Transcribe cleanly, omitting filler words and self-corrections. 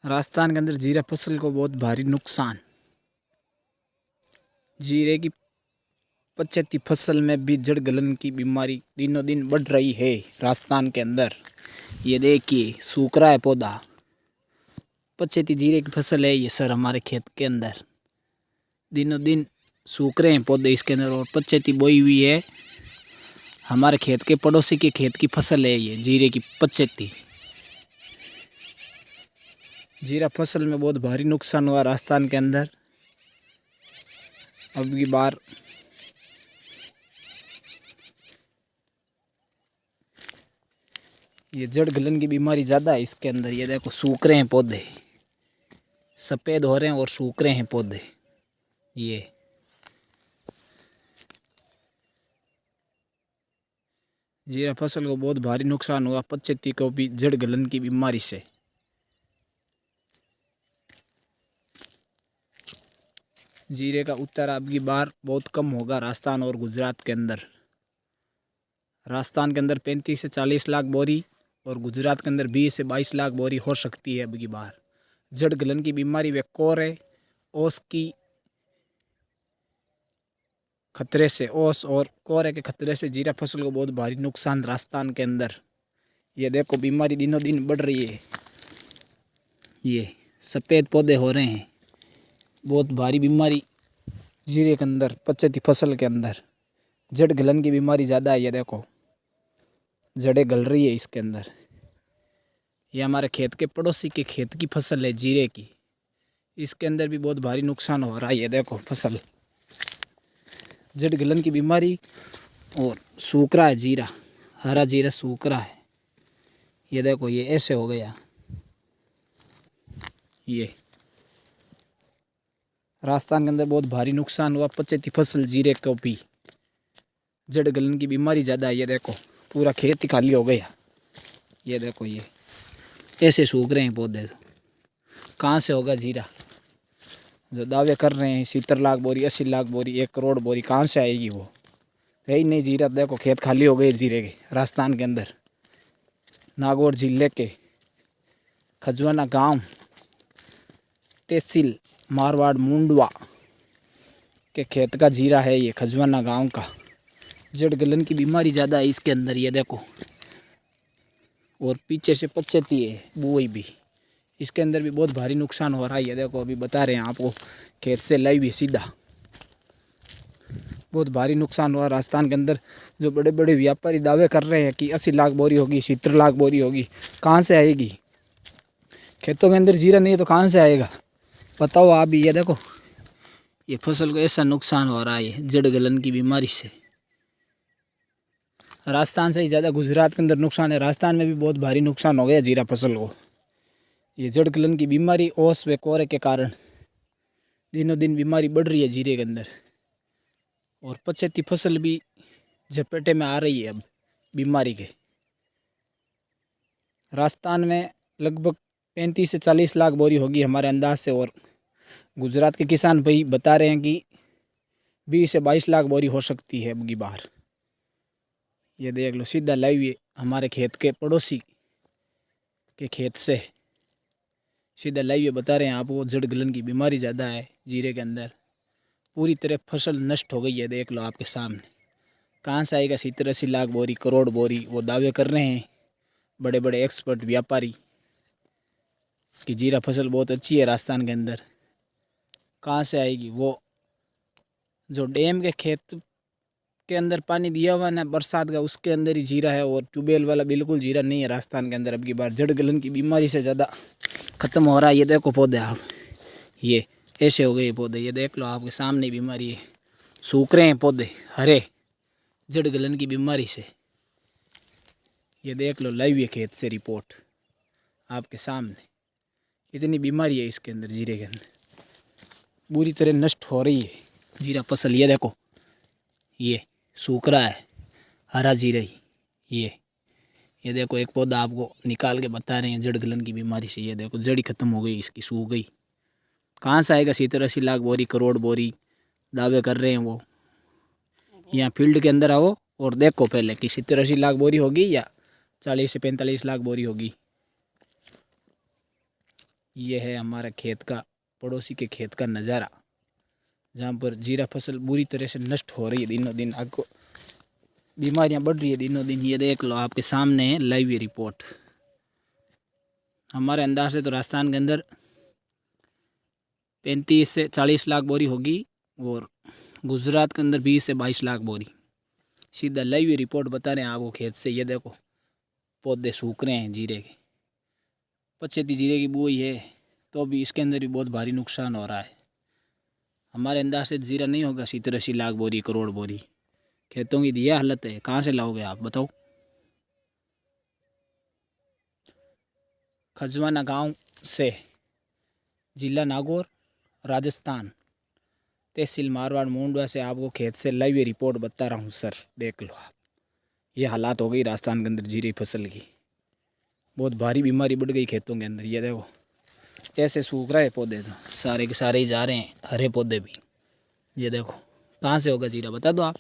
राजस्थान के अंदर जीरा फसल को बहुत भारी नुकसान। जीरे की 75 फसल में भी जड़ गलन की बीमारी दिनों दिन बढ़ रही है राजस्थान के अंदर। ये देखिए सूख रहा है पौधा। 75 जीरे की फसल है ये सर हमारे खेत के अंदर। दिनों दिन सूख रहे हैं पौधे इसके अंदर और 75 बोई हुई है। हमारे खेत के पड़ोसी के खेत की फसल है ये जीरे की 75। जीरा फसल में बहुत भारी नुकसान हुआ राजस्थान के अंदर। अब की बार ये जड़ गलन की बीमारी ज़्यादा है इसके अंदर। ये देखो सूख रहे हैं पौधे, सफ़ेद हो रहे हैं और सूख रहे हैं पौधे। ये जीरा फसल को बहुत भारी नुकसान हुआ 75 को भी जड़ गलन की बीमारी से। जीरे का उत्तर अब की बार बहुत कम होगा राजस्थान और गुजरात के अंदर। राजस्थान के अंदर 35 से 40 लाख बोरी और गुजरात के अंदर 20 से 22 लाख बोरी हो सकती है अब की बार। जड़ गलन की बीमारी व कोरे ओस की खतरे से, ओस और कोरे के खतरे से जीरा फसल को बहुत भारी नुकसान राजस्थान के अंदर। ये देखो बीमारी दिनों दिन बढ़ रही है। ये सफ़ेद पौधे हो रहे हैं, बहुत भारी बीमारी जीरे के अंदर 75 फसल के अंदर। जड़ गलन की बीमारी ज़्यादा है। ये देखो जड़ें गल रही है इसके अंदर। ये हमारे खेत के पड़ोसी के खेत की फसल है जीरे की, इसके अंदर भी बहुत भारी नुकसान हो रहा है। ये देखो फसल जड़ गलन की बीमारी और सूख रहा है जीरा, हरा जीरा सूख रहा है। ये देखो ये ऐसे हो गया। ये राजस्थान के अंदर बहुत भारी नुकसान हुआ 75 फसल जीरे को भी। जड़ गलन की बीमारी ज़्यादा है। ये देखो पूरा खेत ही खाली हो गया। ये देखो ये ऐसे सूख रहे हैं पौधे। तो कहाँ से होगा जीरा? जो दावे कर रहे हैं 70 लाख बोरी, 80 लाख बोरी, 1 करोड़ बोरी, कहाँ से आएगी? वो है ही नहीं जीरा। देखो खेत खाली हो गए जीरे के राजस्थान के अंदर। नागौर जिले के खजवाना गांव, तहसील मारवाड़ मुंडवा के खेत का जीरा है ये, खजवाना गांव का। जड़ गलन की बीमारी ज़्यादा है इसके अंदर। ये देखो और पीछे से 75 है बुआई भी, इसके अंदर भी बहुत भारी नुकसान हो रहा है। ये देखो अभी बता रहे हैं आपको, खेत से लाइव है सीधा। बहुत भारी नुकसान हुआ राजस्थान के अंदर। जो बड़े बड़े व्यापारी दावे कर रहे हैं कि 80 लाख बोरी होगी, 70 लाख बोरी होगी, कहाँ से आएगी? खेतों के अंदर जीरा नहीं है तो कहाँ से आएगा बताओ आप भी। ये देखो ये फसल को ऐसा नुकसान हो रहा है जड़ गलन की बीमारी से। राजस्थान से ही ज़्यादा गुजरात के अंदर नुकसान है। राजस्थान में भी बहुत भारी नुकसान हो गया जीरा फसल को। ये जड़ गलन की बीमारी ओस व कोरे के कारण दिनों दिन बीमारी बढ़ रही है जीरे के अंदर। और 75 फसल भी झपेटे में आ रही है अब बीमारी के। राजस्थान में लगभग 35 से 40 लाख बोरी होगी हमारे अंदाज से। और गुजरात के किसान भाई बता रहे हैं कि 20 से 22 लाख बोरी हो सकती है अब की बार। ये देख लो सीधा लाइव है हमारे खेत के पड़ोसी के खेत से, सीधा लाइव बता रहे हैं आपको। जड़ गलन की बीमारी ज़्यादा है जीरे के अंदर। पूरी तरह फसल नष्ट हो गई है, देख लो आपके सामने। कहाँ से आएगा 70-80 लाख बोरी, करोड़ बोरी? वो दावे कर रहे हैं बड़े बड़े एक्सपर्ट व्यापारी कि जीरा फसल बहुत अच्छी है राजस्थान के अंदर। कहाँ से आएगी? वो जो डैम के खेत के अंदर पानी दिया हुआ ना बरसात का, उसके अंदर ही जीरा है। और ट्यूबवेल वाला बिल्कुल जीरा नहीं है राजस्थान के अंदर अब की बार। जड़ गलन की बीमारी से ज़्यादा ख़त्म हो रहा है। ये देखो पौधे आप, ये ऐसे हो गए पौधे। ये देख लो आपके सामने बीमारी है, सूख रहे हैं पौधे हरे जड़ गलन की बीमारी से। ये देख लो लाइव है खेत से रिपोर्ट आपके सामने। इतनी बीमारी है इसके अंदर जीरे के अंदर, बुरी तरह नष्ट हो रही है जीरा फसल। ये देखो ये सूख रहा है हरा जीरा ही। ये देखो एक पौधा आपको निकाल के बता रहे हैं जड़ गलन की बीमारी से। ये देखो जड़ ही खत्म हो गई इसकी, सूख गई। कहाँ से आएगा 70-80 लाख बोरी, करोड़ बोरी? दावे कर रहे हैं वो। यहाँ फील्ड के अंदर आओ और देखो पहले कि 70-80 लाख बोरी होगी या 40 से 45 लाख बोरी होगी। ये है हमारा खेत का, पड़ोसी के खेत का नज़ारा, जहाँ पर जीरा फसल बुरी तरह से नष्ट हो रही है दिनों दिन। आपको बीमारियां बढ़ रही है दिनों दिन। ये देख लो, आपके सामने है लाइव ये रिपोर्ट। हमारे अंदाज से तो राजस्थान के अंदर 35 से 40 लाख बोरी होगी और गुजरात के अंदर 20 से 22 लाख बोरी। सीधा लाइव ये रिपोर्ट बता रहे हैं आपको खेत से। ये देखो पौधे सूख रहे हैं जीरे के, पछेती जीरे की बुआई है, तो भी इसके अंदर भी बहुत भारी नुकसान हो रहा है। हमारे अंदाज से जीरा नहीं होगा 70-80 लाख बोरी, करोड़ बोरी। खेतों की यह हालत है, कहाँ से लाओगे आप बताओ। खजवाना गांव से, जिला नागौर, राजस्थान, तहसील मारवाड़ मुंडवा से आपको खेत से लाइव ये रिपोर्ट बता रहा हूँ सर। देख लो आप, ये हालात हो गई राजस्थान के अंदर जीरे फसल की। बहुत भारी बीमारी बढ़ गई खेतों के अंदर। ये देखो ऐसे सूख रहे पौधे, तो सारे के सारे ही जा रहे हैं, हरे पौधे भी। ये देखो कहाँ से होगा जीरा, बता दो आप।